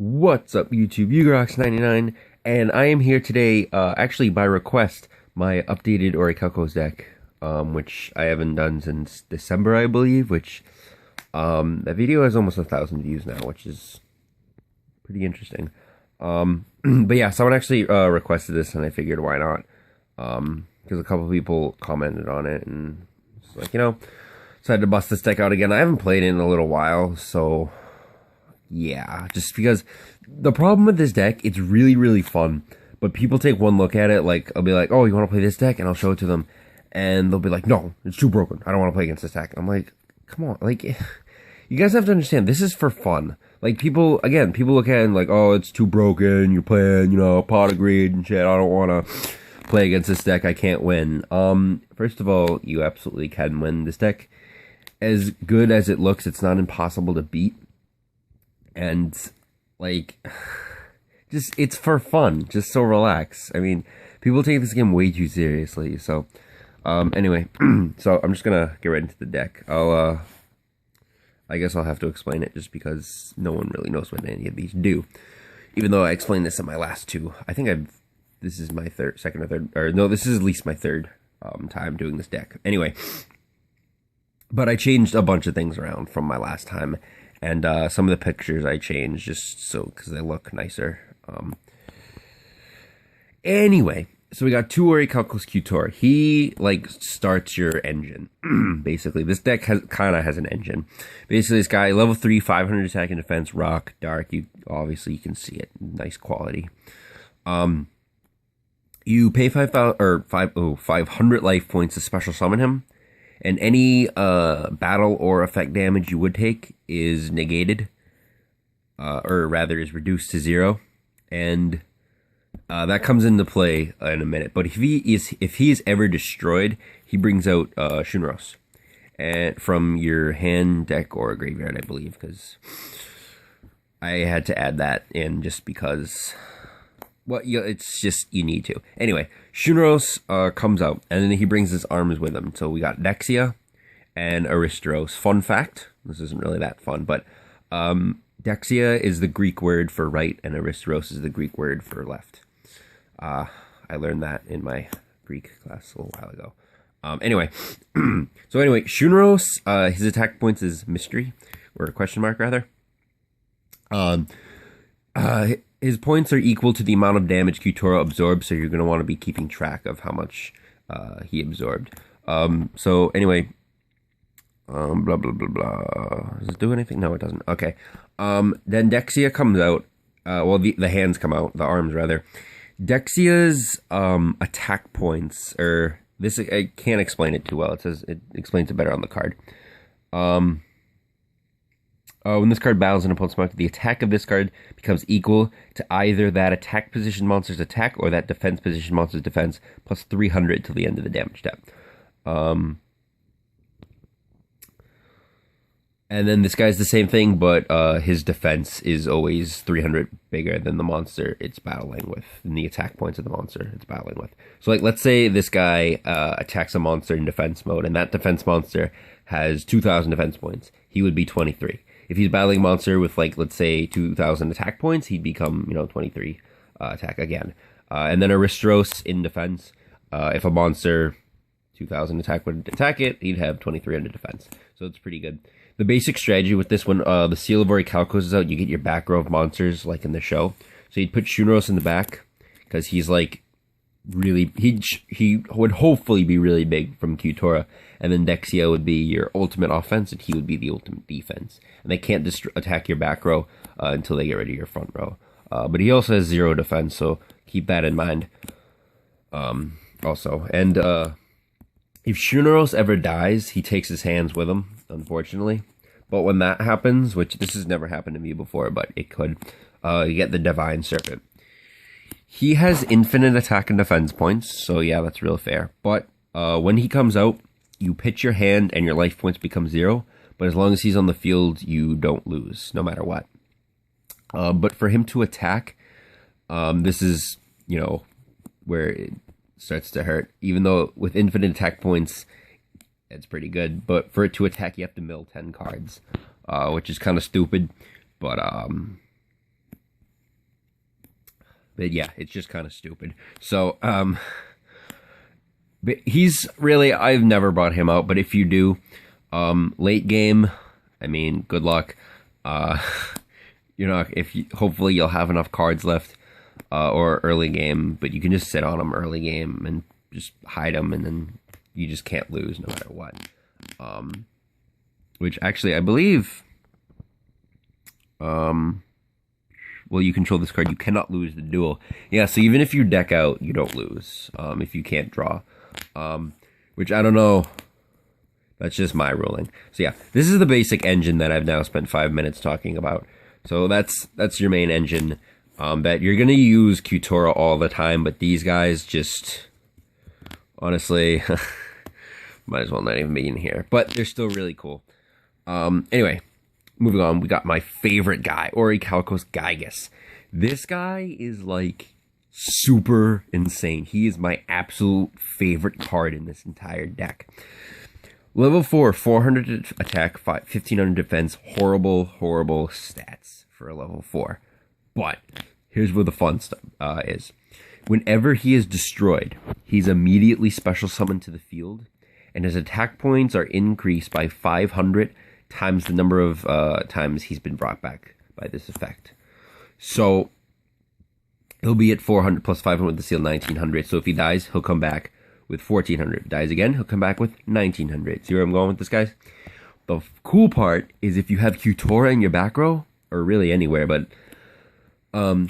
What's up, YouTube? Ugrox99, and I am here today, actually by request, my updated Orichalcos deck, which I haven't done since December, I believe, which, that video has almost 1,000 views now, which is pretty interesting. But yeah, someone actually, requested this, and I figured why not, because a couple people commented on it, and it's like, decided to bust this deck out again. I haven't played it in a little while, so yeah, just because the problem with this deck, it's really, really fun, but people take one look at it, like, I'll be like, oh, you want to play this deck? And I'll show it to them, and they'll be like, no, it's too broken. I don't want to play against this deck. I'm like, come on, like, you guys have to understand, this is for fun. Like, people look at it and like, oh, it's too broken, you're playing, pot of greed and shit, I don't want to play against this deck, I can't win. First of all, you absolutely can win. This deck, as good as it looks, it's not impossible to beat. And, like, just, it's for fun, just so relax. I mean, people take this game way too seriously, so, anyway, so I'm just gonna get right into the deck. I guess I'll have to explain it just because no one really knows what any of these do. Even though I explained this in my last two. I think this is my second or third, or no, this is at least my third, time doing this deck. Anyway, but I changed a bunch of things around from my last time. And some of the pictures I changed just so, because they look nicer. Anyway, so we got two Orichalcos Q-Tor. He, like, starts your engine. Basically, this deck kind of has an engine. Basically, this guy, level 3, 500 attack and defense, rock, dark. Obviously, you can see it. Nice quality. You pay 500 life points to special summon him. And any battle or effect damage you would take is negated, or rather is reduced to 0, and that comes into play in a minute. But if he is ever destroyed, he brings out Shunros, and from your hand, deck, or graveyard, I believe, because I had to add that in just because. Well, it's just, you need to. Anyway, Shunros comes out, and then he brings his arms with him. So we got Dexia and Aristos. Fun fact, this isn't really that fun, but Dexia is the Greek word for right, and Aristos is the Greek word for left. I learned that in my Greek class a little while ago. Anyway, Shunros, his attack points is mystery, or a question mark, rather. His points are equal to the amount of damage Q-Tor absorbs, so you're going to want to be keeping track of how much he absorbed. So anyway, blah, blah, blah, blah. Does it do anything? No, it doesn't. Okay. Then Dexia comes out. Well, the hands come out, the arms, rather. Dexia's attack points, or this, I can't explain it too well. It explains it better on the card. When this card battles an opponent's mark, the attack of this card becomes equal to either that attack position monster's attack or that defense position monster's defense, plus 300 till the end of the damage step. And then this guy's the same thing, but his defense is always 300 bigger than the monster it's battling with, and the attack points of the monster it's battling with. So, like, let's say this guy attacks a monster in defense mode, and that defense monster has 2,000 defense points. He would be 23. If he's battling a monster with, like, let's say 2,000 attack points, he'd become, 23 attack again. And then Aristos in defense, if a monster 2,000 attack would attack it, he'd have 2,300 defense. So it's pretty good. The basic strategy with this one, the Seal of Orichalcos is out. You get your back row of monsters, like in the show. So you'd put Shunros in the back, because he's, like, really, he would hopefully be really big from Q-Tora, and then Dexia would be your ultimate offense, and he would be the ultimate defense. And they can't attack your back row until they get rid of your front row. But he also has 0 defense, so keep that in mind. Also, and if Shunros ever dies, he takes his hands with him, unfortunately. But when that happens, which this has never happened to me before, but it could, you get the Divine Serpent. He has infinite attack and defense points, so yeah, that's real fair. But when he comes out, you pitch your hand and your life points become 0. But as long as he's on the field, you don't lose, no matter what. But for him to attack, this is, where it starts to hurt. Even though with infinite attack points, it's pretty good. But for it to attack, you have to mill 10 cards, which is kind of stupid. But But yeah, it's just kind of stupid. So, but he's really, I've never brought him out, but if you do, late game, I mean, good luck. Uh, hopefully you'll have enough cards left, or early game, but you can just sit on them early game and just hide them, and then you just can't lose no matter what. Which actually, I believe, well, you control this card, you cannot lose the duel. Yeah, so even if you deck out, you don't lose, if you can't draw. Which I don't know. That's just my ruling. So yeah, this is the basic engine that I've now spent 5 minutes talking about. So that's your main engine. That you're gonna use Qtora all the time, but these guys just, honestly, might as well not even be in here. But they're still really cool. Anyway, moving on, we got my favorite guy, Orichalcos Gygas. This guy is like super insane. He is my absolute favorite card in this entire deck. Level 4, 400 attack, 1500 defense. Horrible, horrible stats for a level 4. But here's where the fun stuff is. Whenever he is destroyed, he's immediately special summoned to the field, and his attack points are increased by 500 times the number of times he's been brought back by this effect. So he'll be at 400 plus 500 with the seal, 1900. So if he dies, he'll come back with 1400. If he dies again, he'll come back with 1900. See where I'm going with this, guys? The cool part is if you have Qtora in your back row, or really anywhere, but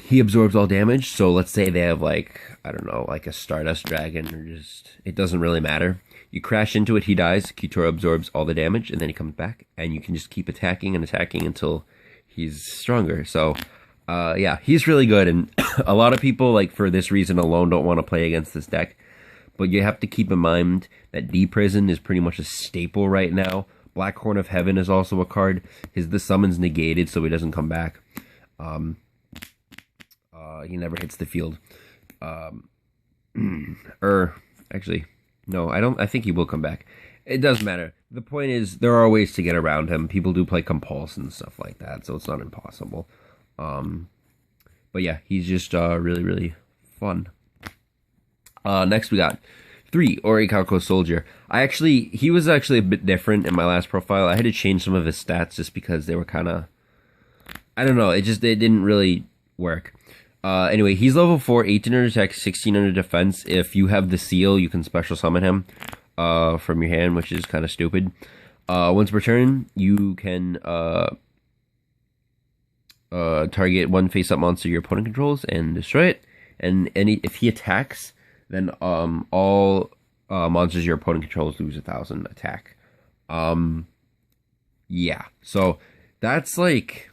he absorbs all damage. So let's say they have like, I don't know, like a Stardust Dragon, or just, it doesn't really matter. You crash into it, he dies, Qtora absorbs all the damage, and then he comes back, and you can just keep attacking and attacking until he's stronger. So yeah, he's really good, and a lot of people, like, for this reason alone, don't want to play against this deck. But you have to keep in mind that D-Prison is pretty much a staple right now. Black Horn of Heaven is also a card. The summon's negated, so he doesn't come back. He never hits the field. Actually, no, I think he will come back. It doesn't matter. The point is, there are ways to get around him. People do play Compulse and stuff like that, so it's not impossible. But yeah, he's just really, really fun. Next we got 3, Orichalcos Soldier. He was actually a bit different in my last profile. I had to change some of his stats just because they were kind of, I don't know, it didn't really work. Anyway, he's level 4, 1800 attack, 1600 defense. If you have the seal, you can special summon him from your hand, which is kind of stupid. Once per turn, you can target one face-up monster your opponent controls and destroy it. And if he attacks, then all monsters your opponent controls lose 1000 attack. Yeah, so that's like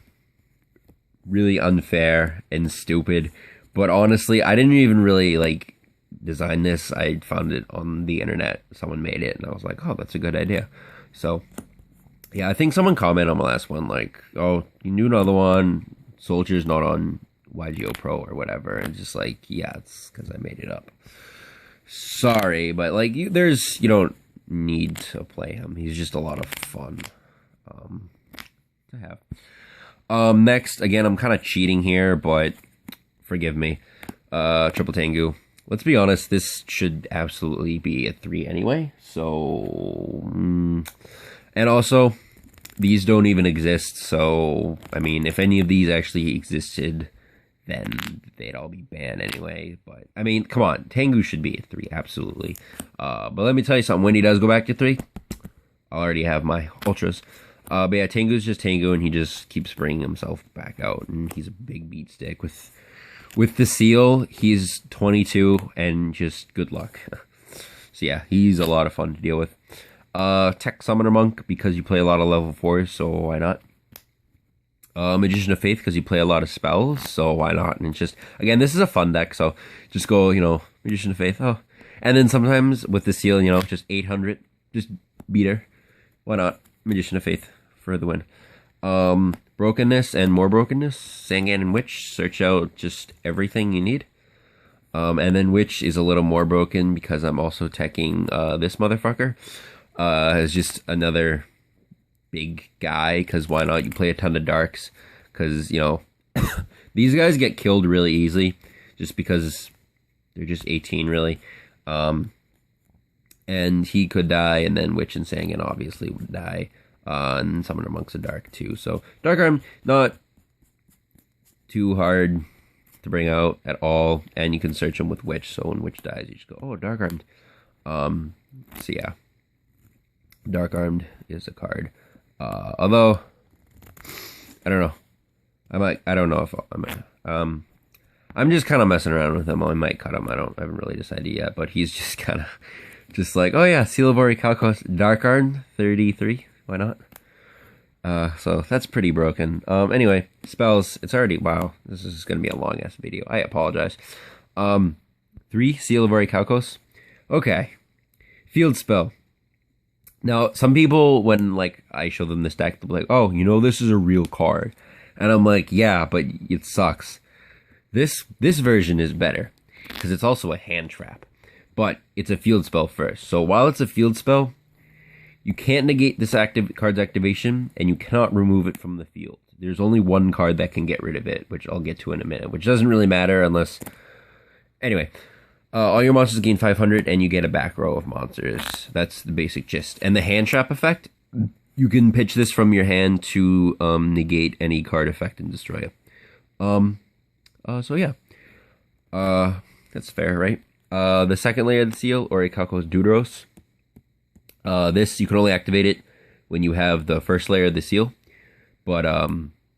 really unfair and stupid. But honestly, I didn't even really like design this. I found it on the internet. Someone made it, and I was like, oh, that's a good idea. So yeah, I think someone commented on my last one, like, oh, you knew another one. Soldier's not on YGO Pro or whatever. And just like, yeah, it's because I made it up. Sorry, but like, you don't need to play him. He's just a lot of fun to have. Next, again, I'm kind of cheating here, but forgive me. Triple Tengu. Let's be honest, this should absolutely be a 3 anyway. So, and also, these don't even exist. So, I mean, if any of these actually existed, then they'd all be banned anyway. But, I mean, come on. Tengu should be a 3, absolutely. But let me tell you something. When he does go back to 3, I'll already have my Ultras. But yeah, Tengu's just Tengu, and he just keeps bringing himself back out. And he's a big beat stick. With the seal, he's 22, and just good luck. So yeah, he's a lot of fun to deal with. Tech Summoner Monk, because you play a lot of level 4s, so why not? Magician of Faith, because you play a lot of spells, so why not? And it's just, again, this is a fun deck, so just go, Magician of Faith, oh. And then sometimes with the seal, just 800, just beat her. Why not? Magician of Faith for the win. Brokenness and more brokenness, Sangan and Witch, search out just everything you need. And then Witch is a little more broken because I'm also teching this motherfucker. As just another big guy, because why not? You play a ton of darks, because, these guys get killed really easily. just because they're just 18 really. And he could die, and then Witch and Sangan obviously would die, and Summoner Monks of Dark too. So Dark Armed, not too hard to bring out at all, and you can search them with Witch. So when Witch dies, you just go, oh, Dark Armed. So yeah, Dark Armed is a card. Although I don't know, I don't know if I'm just kind of messing around with him. I might cut him. I haven't really decided yet, but he's just kind of just like, oh yeah, Seal of Orichalcos, Dark Armed, 33. Why not? So that's pretty broken. Anyway, spells. It's already, wow, this is going to be a long ass video. I apologize. 3, Seal of Orichalcos. Okay. Field spell. Now, some people, when like I show them this deck, they'll be like, oh, you know, this is a real card. And I'm like, yeah, but it sucks. This version is better because it's also a hand trap, but it's a field spell first. So while it's a field spell, you can't negate this card's activation, and you cannot remove it from the field. There's only one card that can get rid of it, which I'll get to in a minute, which doesn't really matter unless... Anyway, all your monsters gain 500, and you get a back row of monsters. That's the basic gist. And the hand trap effect, you can pitch this from your hand to negate any card effect and destroy it. So yeah. That's fair, right? The second layer of the seal, Orichalcos Deuteros. This, you can only activate it when you have the first layer of the seal, but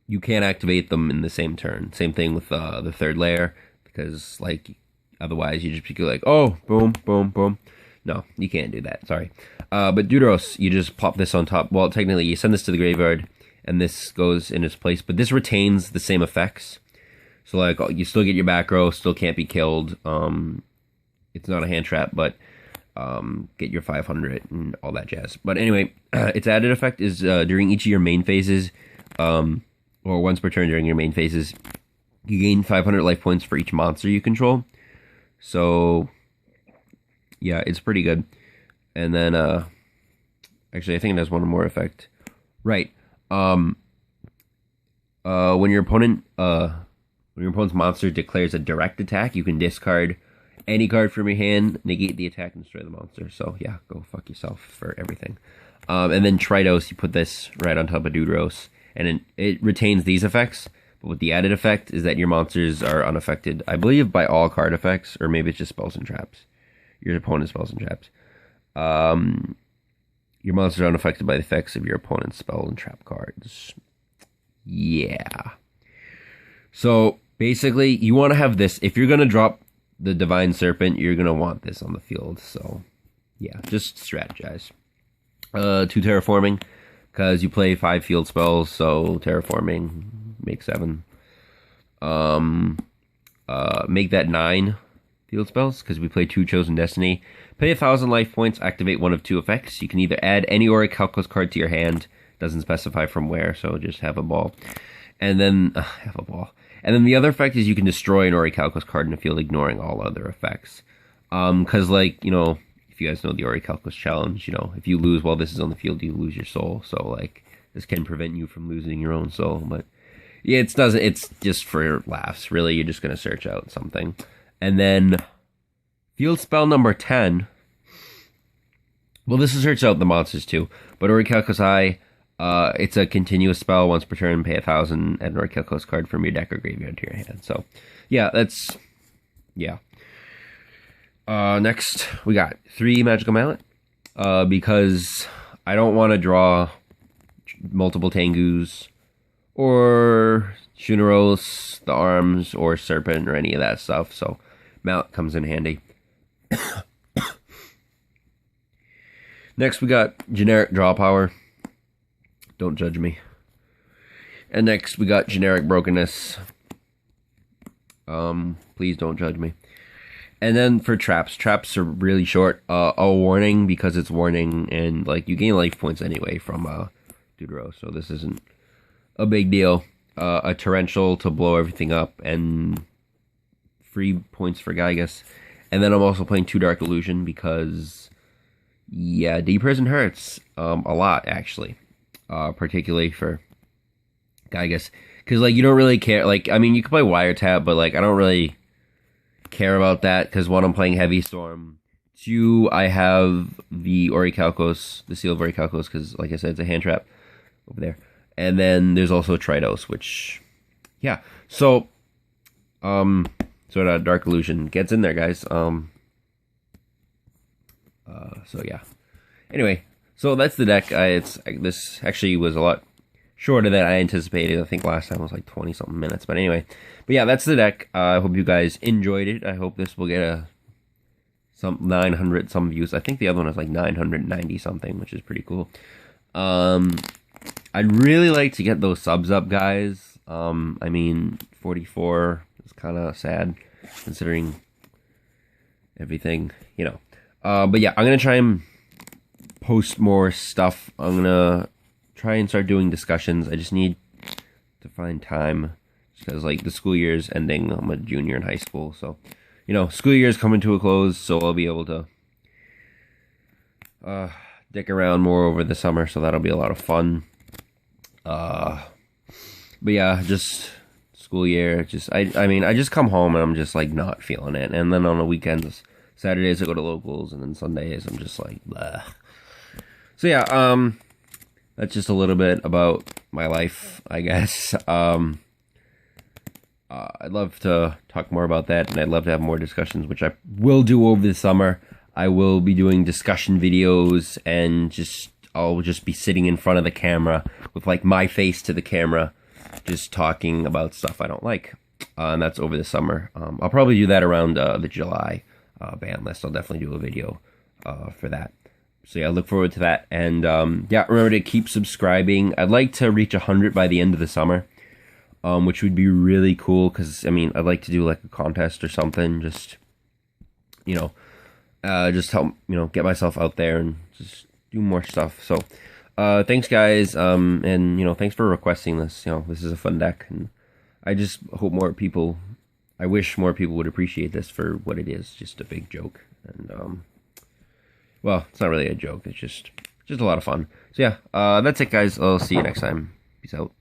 you can't activate them in the same turn. Same thing with the third layer, because like otherwise you just be like, oh, boom, boom, boom. No, you can't do that. Sorry. But Deuteros, you just pop this on top. Well, technically, you send this to the graveyard, and this goes in its place, but this retains the same effects. So like you still get your back row, still can't be killed. It's not a hand trap, but get your 500 and all that jazz. But anyway, its added effect is during each of your main phases, or once per turn during your main phases, you gain 500 life points for each monster you control. So yeah, it's pretty good. And then actually, I think it has one more effect. Right. When your opponent's monster declares a direct attack, you can discard any card from your hand, negate the attack, and destroy the monster. So yeah, go fuck yourself for everything. And then Tridos, you put this right on top of Deuteros, and it retains these effects. But with the added effect is that your monsters are unaffected, I believe, by all card effects, or maybe it's just spells and traps. Your opponent's spells and traps. Your monsters are unaffected by the effects of your opponent's spell and trap cards. Yeah. So basically, you want to have this. If you're going to drop the Divine Serpent, you're going to want this on the field. So yeah, just strategize. 2 Terraforming, because you play 5 field spells, so Terraforming, make 7. Make that 9 field spells, because we play 2 Chosen Destiny. Pay 1,000 life points, activate one of 2 effects. You can either add any Orichalcos card to your hand, doesn't specify from where, so just have a ball. And then, have a ball. And then the other effect is you can destroy an Orichalcos card in the field, ignoring all other effects. Because, like, you know, if you guys know the Orichalcos challenge, you know, if you lose while this is on the field, you lose your soul. So, like, this can prevent you from losing your own soul. But, yeah, it's just for laughs. Really, you're just going to search out something. And then, field spell number 10. Well, this is search out the monsters, too. But Orichalcos Eye, it's a continuous spell. Once per turn, pay 1,000, add an Orichalcos card from your deck or graveyard to your hand. So, yeah, that's... yeah. Next, we got 3 Magical Mallet. Because I don't want to draw multiple Tengus, or Shuneros, the Arms, or Serpent, or any of that stuff. So, Mallet comes in handy. Next, we got generic Draw Power. Don't judge me. And next, we got generic Brokenness. Please don't judge me. And then for traps, traps are really short. A warning, because it's warning, and like you gain life points anyway from Deutero, so this isn't a big deal. A torrential to blow everything up, and free points for Gygas. And then I'm also playing 2 Dark Illusion because, yeah, Deprison hurts a lot, actually. Particularly for Gygas. Because, like, you don't really care. Like, I mean, you can play Wiretap, but, like, I don't really care about that because one, I'm playing Heavy Storm. Two, I have the Orichalcos, the Seal of Orichalcos, because like I said, it's a hand trap over there. And then there's also Tridos, which, yeah. So, sort of Dark Illusion gets in there, guys. So yeah. Anyway, so that's the deck. This actually was a lot shorter than I anticipated. I think last time was like 20-something minutes. But anyway, but yeah, that's the deck. I hope you guys enjoyed it. I hope this will get some 900 some views. I think the other one is like 990 something, which is pretty cool. I'd really like to get those subs up, guys. I mean, 44 is kind of sad considering everything, you know. But yeah, I'm gonna try and post more stuff. I'm gonna try and start doing discussions. I just need to find time because like the school year is ending. I'm a junior in high school, so you know, school year is coming to a close, so I'll be able to dick around more over the summer, so that'll be a lot of fun. But yeah, just school year, I mean, I just come home and I'm just like not feeling it, and then on the weekends, Saturdays I go to locals, and then Sundays I'm just like, blah. So yeah, that's just a little bit about my life, I guess. I'd love to talk more about that, and I'd love to have more discussions, which I will do over the summer. I will be doing discussion videos, and I'll just be sitting in front of the camera with like my face to the camera, just talking about stuff I don't like. And that's over the summer. I'll probably do that around the July ban list. I'll definitely do a video for that. So yeah, I look forward to that. And yeah, remember to keep subscribing. I'd like to reach 100 by the end of the summer, which would be really cool. Because I mean, I'd like to do like a contest or something. Just you know, just help get myself out there and just do more stuff. So thanks, guys. And you know, thanks for requesting this. You know, this is a fun deck, and I just hope I wish more people would appreciate this for what it is, just a big joke. And well, it's not really a joke, it's just a lot of fun. So yeah, that's it, guys. I'll see you next time. Peace out.